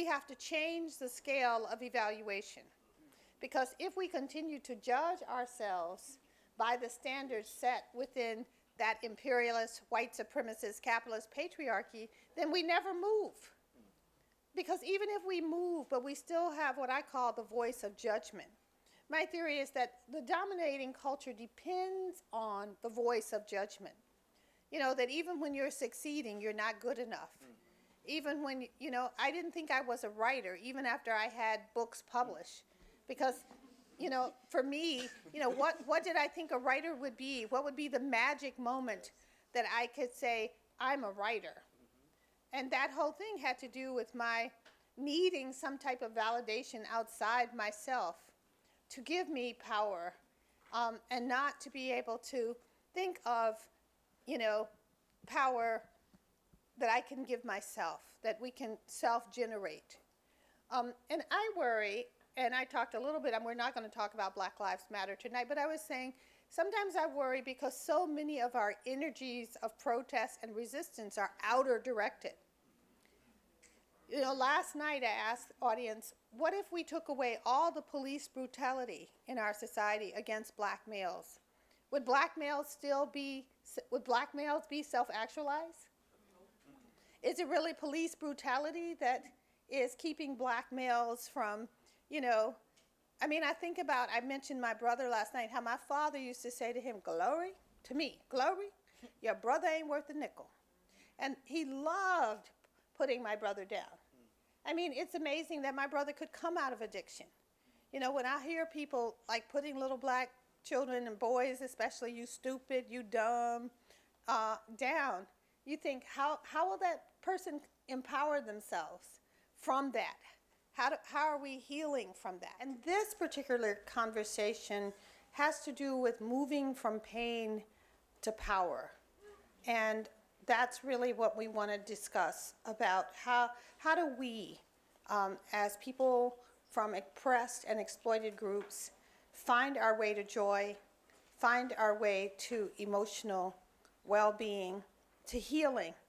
have to change the scale of evaluation. Because if we continue to judge ourselves by the standards set within that imperialist, white supremacist, capitalist patriarchy, then we never move. Because even if we move, but we still have what I call the voice of judgment. My theory is that the dominating culture depends on the voice of judgment. You know, that even when you're succeeding, you're not good enough. Even when, you know, I didn't think I was a writer, even after I had books published. Because, you know, for me, you know, what did I think a writer would be? What would be the magic moment that I could say, I'm a writer? And that whole thing had to do with my needing some type of validation outside myself to give me power, and not to be able to think of, you know, power that I can give myself, that we can self-generate. And I worry, and I talked a little bit, and we're not going to talk about Black Lives Matter tonight, but I was saying sometimes I worry because so many of our energies of protest and resistance are outer directed. You know, last night I asked the audience, what if we took away all the police brutality in our society against black males? Would black males be self-actualized? Is it really police brutality that is keeping black males from, you know, I mean, I mentioned my brother last night, how my father used to say to him, Glory, to me, Glory, your brother ain't worth a nickel. And he loved putting my brother down. I mean, it's amazing that my brother could come out of addiction. You know, when I hear people like putting little black children and boys, especially, you stupid, you dumb, down, you think, how will that person empower themselves from that? How are we healing from that? And this particular conversation has to do with moving from pain to power. And that's really what we want to discuss about how do we, as people from oppressed and exploited groups, find our way to joy, find our way to emotional well-being, to healing.